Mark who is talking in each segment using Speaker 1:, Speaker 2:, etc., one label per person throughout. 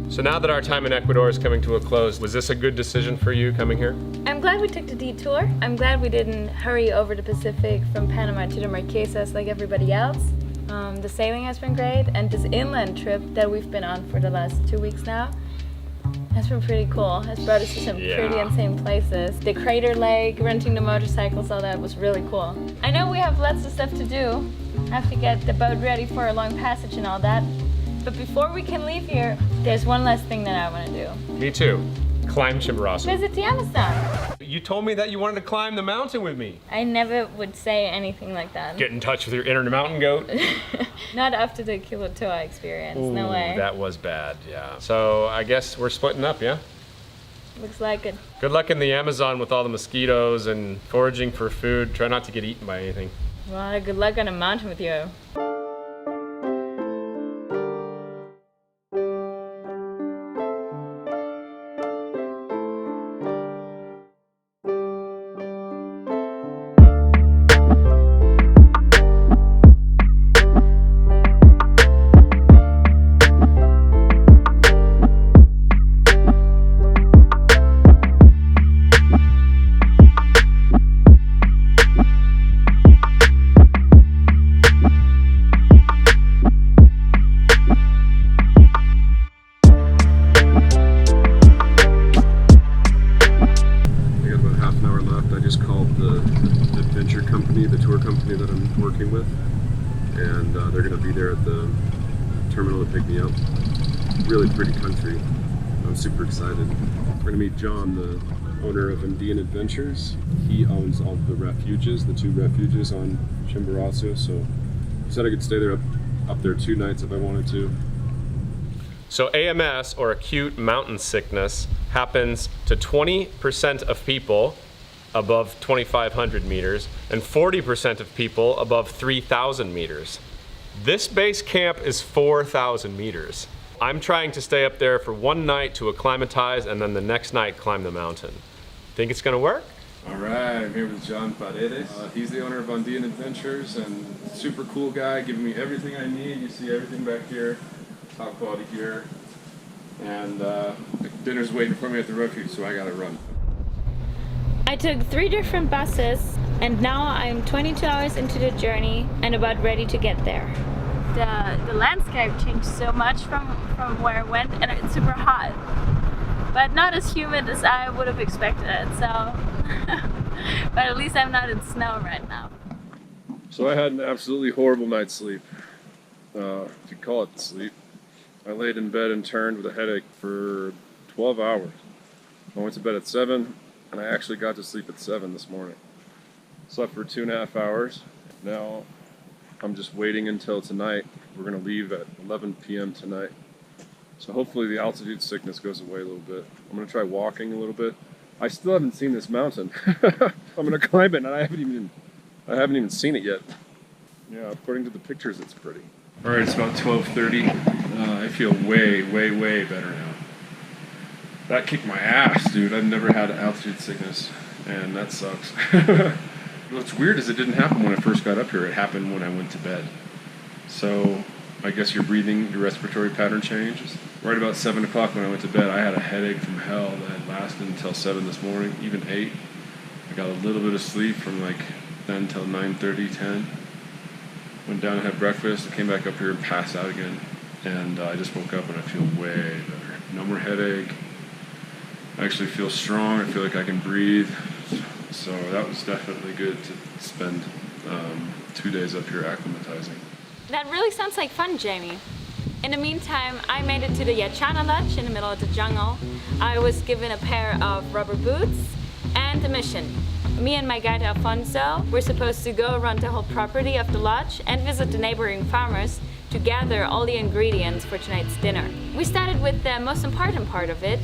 Speaker 1: So now that our time in Ecuador is coming to a close, was this a good decision for you coming here?
Speaker 2: I'm glad we took the detour. I'm glad we didn't hurry over the Pacific from Panama to the Marquesas like everybody else. The sailing has been great, and this inland trip that we've been on for the last 2 weeks now has been pretty cool. Has brought us to some pretty insane places. The Crater Lake, renting the motorcycles, all that was really cool. I know we have lots of stuff to do. Have to get the boat ready for a long passage and all that. But before we can leave here, there's one last thing that I want to do.
Speaker 1: Me too. Climb Chimborazo.
Speaker 2: Visit the Amazon.
Speaker 1: You told me that you wanted to climb the mountain with me.
Speaker 2: I never would say anything like that.
Speaker 1: Get in touch with your inner mountain goat.
Speaker 2: Not after the Kilotoa experience,
Speaker 1: Ooh,
Speaker 2: no way.
Speaker 1: That was bad, yeah. So I guess we're splitting up, yeah?
Speaker 2: Looks like it.
Speaker 1: Good luck in the Amazon with all the mosquitoes and foraging for food. Try not to get eaten by anything.
Speaker 2: Well, good luck on a mountain with you.
Speaker 3: The tour company that I'm working with, and they're going to be there at the terminal to pick me up. Really pretty country. I'm super excited. We're going to meet John, the owner of Andean Adventures. He owns all the refuges, the 2 refuges on Chimborazo, so he said I could stay there up there 2 nights if I wanted to.
Speaker 1: So AMS, or acute mountain sickness, happens to 20% of people above 2,500 meters and 40% of people above 3,000 meters. This base camp is 4,000 meters. I'm trying to stay up there for 1 night to acclimatize and then the next night climb the mountain. Think it's gonna work?
Speaker 3: All right, I'm here with John Paredes. He's the owner of Andean Adventures and super cool guy, giving me everything I need. You see everything back here, top quality gear. And dinner's waiting for me at the refuge, so I gotta run.
Speaker 2: I took 3 different buses, and now I'm 22 hours into the journey and about ready to get there. The landscape changed so much from where I went, and it's super hot, but not as humid as I would have expected it, so but at least I'm not in snow right now.
Speaker 3: So I had an absolutely horrible night's sleep, if you call it sleep. I laid in bed and turned with a headache for 12 hours. I went to bed at 7. And I actually got to sleep at 7 this morning. Slept for 2.5 hours. Now I'm just waiting until tonight. We're gonna leave at 11 p.m. tonight. So hopefully the altitude sickness goes away a little bit. I'm gonna try walking a little bit. I still haven't seen this mountain. I'm gonna climb it and I haven't even seen it yet. Yeah, according to the pictures it's pretty. Alright, it's about 12:30. I feel way better now. That kicked my ass, dude. I've never had altitude sickness, and that sucks. What's weird is it didn't happen when I first got up here. It happened when I went to bed. So I guess your respiratory pattern changes. Right about 7 o'clock when I went to bed, I had a headache from hell that lasted until 7 this morning, even 8. I got a little bit of sleep from like then till 9:30, 10. Went down and had breakfast, I came back up here and passed out again. And I just woke up and I feel way better. No more headache. I actually feel strong. I feel like I can breathe. So that was definitely good to spend 2 days up here acclimatizing.
Speaker 2: That really sounds like fun, Jamie. In the meantime, I made it to the Yachana Lodge in the middle of the jungle. I was given a pair of rubber boots and a mission. Me and my guide Alfonso were supposed to go around the whole property of the lodge and visit the neighboring farmers to gather all the ingredients for tonight's dinner. We started with the most important part of it.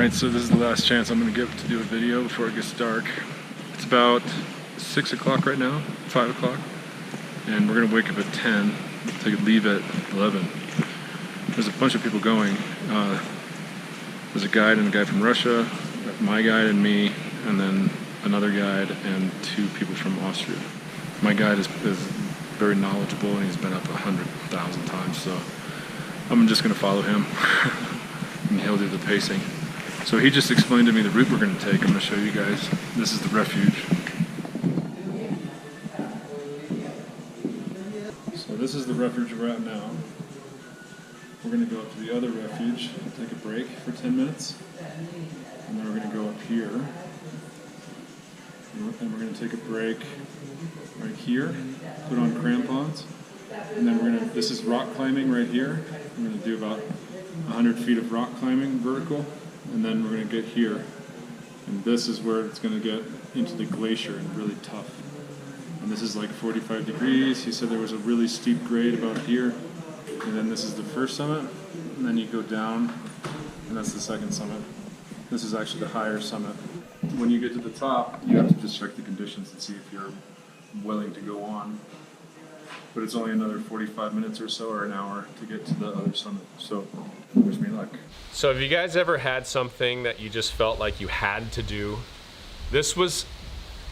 Speaker 3: night, so this is the last chance I'm going to get to do a video before it gets dark. It's about 6 o'clock right now, 5 o'clock, and we're going to wake up at 10 to leave at 11. There's a bunch of people going. There's a guide and a guy from Russia, my guide and me, and then another guide and 2 people from Austria. My guide is very knowledgeable and he's been up 100,000 times, so I'm just going to follow him and he'll do the pacing. So he just explained to me the route we're going to take. I'm going to show you guys. This is the refuge. So this is the refuge we're at now. We're going to go up to the other refuge and take a break for 10 minutes. And then we're going to go up here. And we're going to take a break right here, put on crampons. And then we're going to, this is rock climbing right here. We're going to do about 100 feet of rock climbing vertical. And then we're going to get here. And this is where it's going to get into the glacier and really tough. And this is like 45 degrees. He said there was a really steep grade about here. And then this is the first summit. And then you go down, and that's the second summit. This is actually the higher summit. When you get to the top, you have to just check the conditions and see if you're willing to go on. But it's only another 45 minutes or so, or an hour, to get to the other summit. So, wish me luck.
Speaker 1: So have you guys ever had something that you just felt like you had to do? This was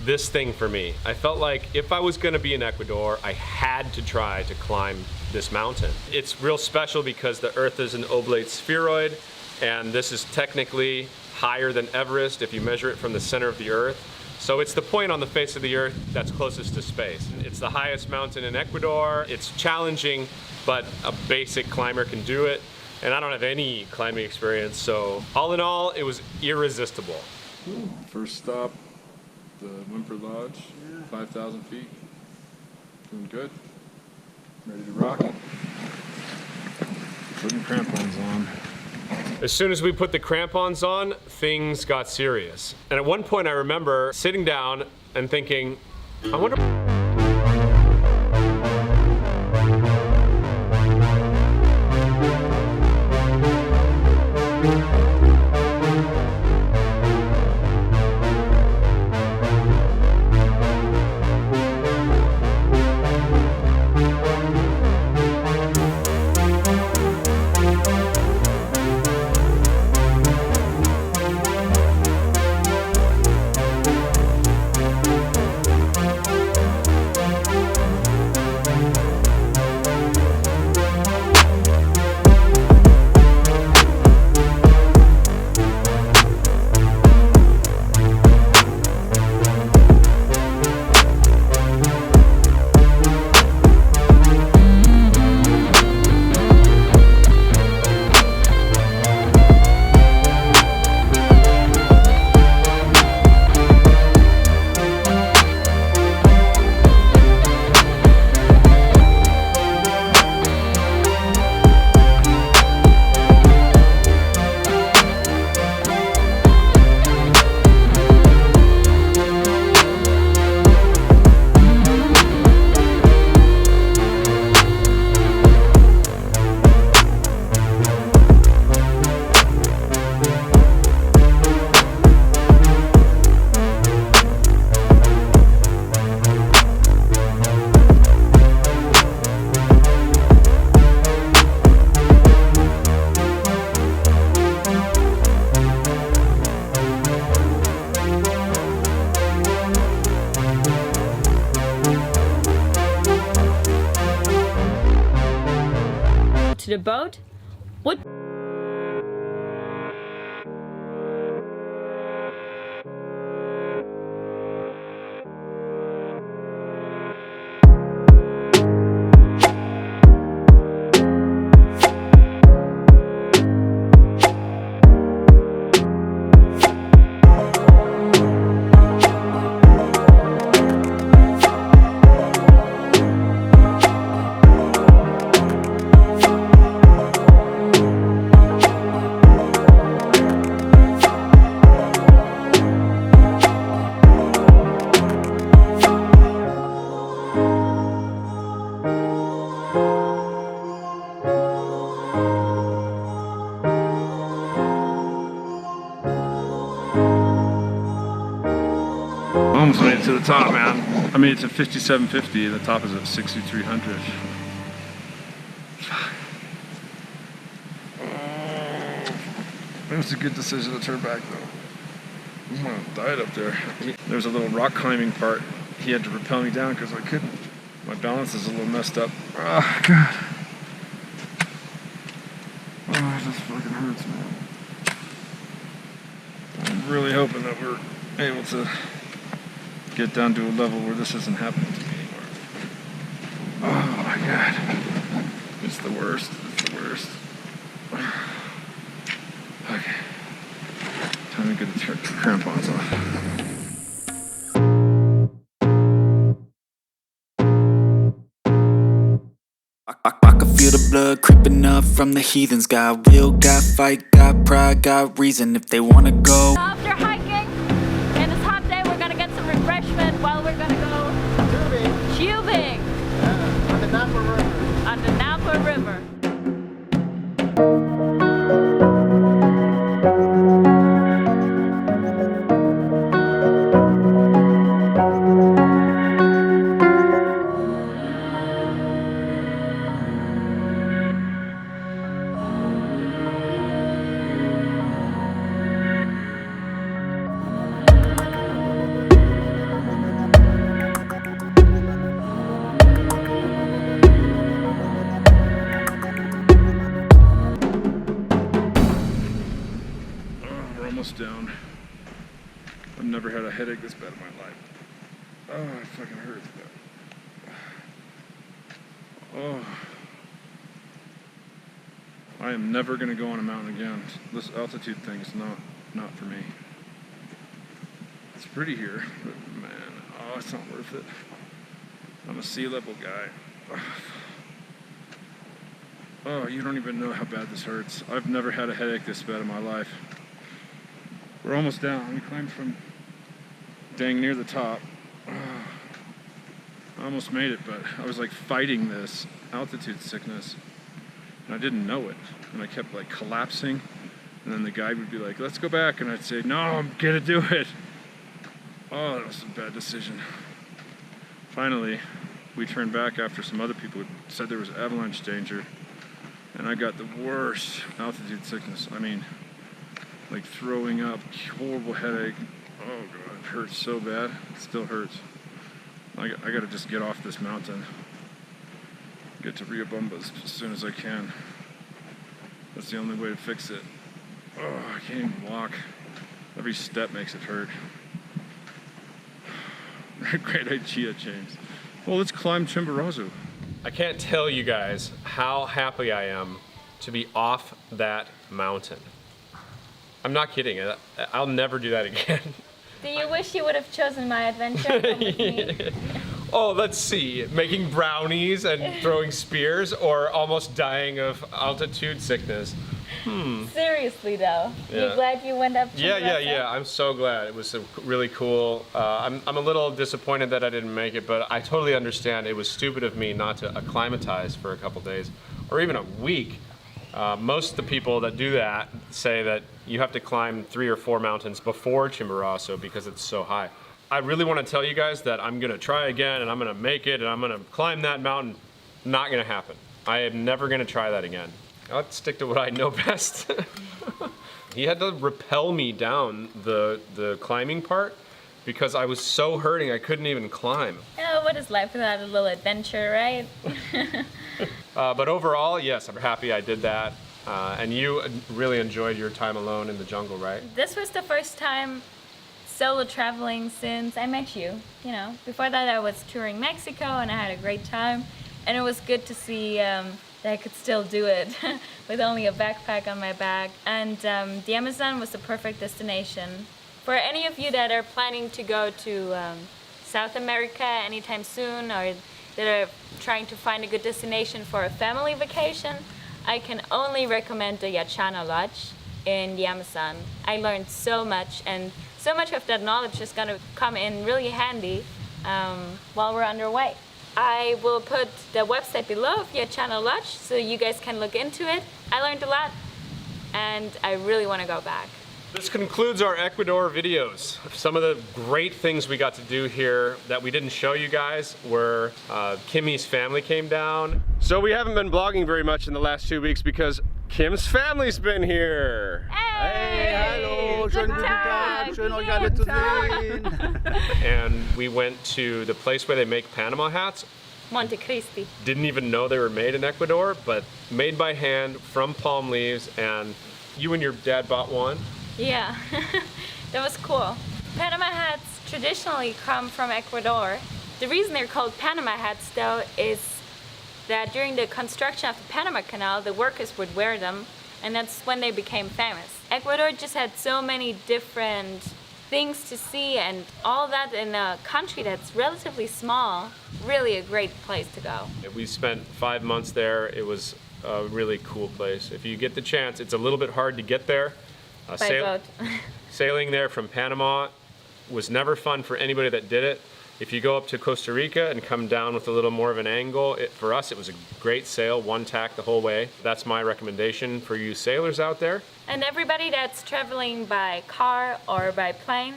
Speaker 1: this thing for me. I felt like if I was gonna be in Ecuador, I had to try to climb this mountain. It's real special because the Earth is an oblate spheroid, and this is technically higher than Everest if you measure it from the center of the Earth. So it's the point on the face of the Earth that's closest to space. It's the highest mountain in Ecuador. It's challenging, but a basic climber can do it. And I don't have any climbing experience, so all in all, it was irresistible.
Speaker 3: First stop, the Whimper Lodge, 5,000 feet. Doing good. Ready to rock. Putting crampons on.
Speaker 1: As soon as we put the crampons on, things got serious. And at one point I remember sitting down and thinking, I wonder
Speaker 2: to the boat. What?
Speaker 3: to the top, man. I mean, it's at 5750, the top is at 6300. It was a good decision to turn back, though. I'm gonna die up there. There's a little rock climbing part. He had to rappel me down because I couldn't. My balance is a little messed up. Oh, God. Oh, this fucking hurts, man. I'm really hoping that we're able to get down to a level where this isn't happening to me anymore. Oh, my God. It's the worst. It's the worst. Okay. Time to get the crampons off.
Speaker 4: I can feel the blood creeping up from the heathens. Got will, got fight, got pride, got reason if they wanna go.
Speaker 2: After hiking and this hot day, we're gonna get some refreshment while we're gonna go tubing.
Speaker 5: Yeah, on the Napa River.
Speaker 2: On the Napa River.
Speaker 3: Down. I've never had a headache this bad in my life. Oh, it fucking hurts, man. Oh. I am never gonna go on a mountain again. This altitude thing is not for me. It's pretty here, but man, oh, it's not worth it. I'm a sea level guy. Oh, you don't even know how bad this hurts. I've never had a headache this bad in my life. We're almost down. We climbed from dang near the top. I almost made it, but I was like fighting this altitude sickness and I didn't know it. And I kept like collapsing. And then the guide would be like, let's go back. And I'd say, no, I'm gonna do it. Oh, that was a bad decision. Finally, we turned back after some other people said there was avalanche danger. And I got the worst altitude sickness. I mean, like throwing up, horrible headache. Oh God, it hurts so bad. It still hurts. I gotta just get off this mountain. Get to Riobamba as soon as I can. That's the only way to fix it. Oh, I can't even walk. Every step makes it hurt. Great idea, James. Well, let's climb Chimborazo.
Speaker 1: I can't tell you guys how happy I am to be off that mountain. I'm not kidding. I'll never do that again.
Speaker 2: Do you wish you would have chosen my adventure? Come with me?
Speaker 1: Oh, let's see. Making brownies and throwing spears or almost dying of altitude sickness.
Speaker 2: Seriously though,
Speaker 1: Yeah.
Speaker 2: you glad you went up to
Speaker 1: Yeah. I'm so glad. It was really cool. I'm a little disappointed that I didn't make it, but I totally understand. It was stupid of me not to acclimatize for a couple days or even a week. Most of the people that do that say that you have to climb 3 or 4 mountains before Chimborazo because it's so high. I really want to tell you guys that I'm going to try again and I'm going to make it and I'm going to climb that mountain. Not going to happen. I am never going to try that again. I'll stick to what I know best. He had to rappel me down the climbing part because I was so hurting I couldn't even climb.
Speaker 2: Oh, what is life without a little adventure, right?
Speaker 1: But overall, yes, I'm happy I did that. And you really enjoyed your time alone in the jungle, right?
Speaker 2: This was the first time solo traveling since I met you. You know, before that I was touring Mexico and I had a great time. And it was good to see that I could still do it with only a backpack on my back. And the Amazon was the perfect destination. For any of you that are planning to go to South America anytime soon or that are trying to find a good destination for a family vacation, I can only recommend the Yachana Lodge in the Amazon. I learned so much, and so much of that knowledge is going to come in really handy while we're underway. I will put the website below of Yachana Lodge so you guys can look into it. I learned a lot, and I really want to go back.
Speaker 1: This concludes our Ecuador videos. Some of the great things we got to do here that we didn't show you guys were Kimmy's family came down. So we haven't been vlogging very much in the last 2 weeks because Kim's family's been here.
Speaker 2: Hey,
Speaker 5: hallo, schönen guten Tag, schön euch alle zu sehen.
Speaker 1: And we went to the place where they make Panama hats.
Speaker 2: Monte Cristi.
Speaker 1: Didn't even know they were made in Ecuador, but made by hand from palm leaves, and you and your dad bought one.
Speaker 2: Yeah, that was cool. Panama hats traditionally come from Ecuador. The reason they're called Panama hats though is that during the construction of the Panama Canal, the workers would wear them, and that's when they became famous. Ecuador just had so many different things to see and all that in a country that's relatively small. Really a great place to go.
Speaker 1: We spent 5 months there. It was a really cool place. If you get the chance, it's a little bit hard to get there.
Speaker 2: By boat.
Speaker 1: Sailing there from Panama was never fun for anybody that did it. If you go up to Costa Rica and come down with a little more of an angle, for us it was a great sail, one tack the whole way. That's my recommendation for you sailors out there.
Speaker 2: And everybody that's traveling by car or by plane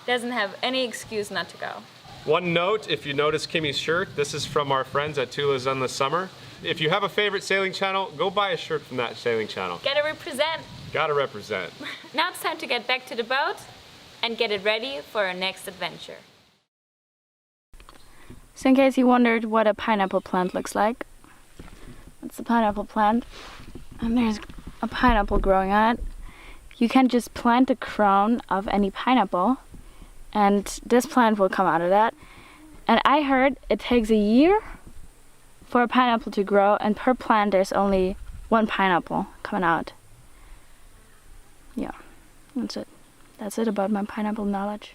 Speaker 2: doesn't have any excuse not to go.
Speaker 1: One note, if you notice Kimmy's shirt, this is from our friends at Tula's on the Summer. If you have a favorite sailing channel, go buy a shirt from that sailing channel.
Speaker 2: Gotta represent.
Speaker 1: Gotta represent.
Speaker 2: Now it's time to get back to the boat and get it ready for our next adventure. So in case you wondered what a pineapple plant looks like, it's a pineapple plant, and there's a pineapple growing on it. You can just plant a crown of any pineapple, and this plant will come out of that. And I heard it takes a year for a pineapple to grow, and per plant there's only one pineapple coming out. Yeah, that's it. That's it about my pineapple knowledge.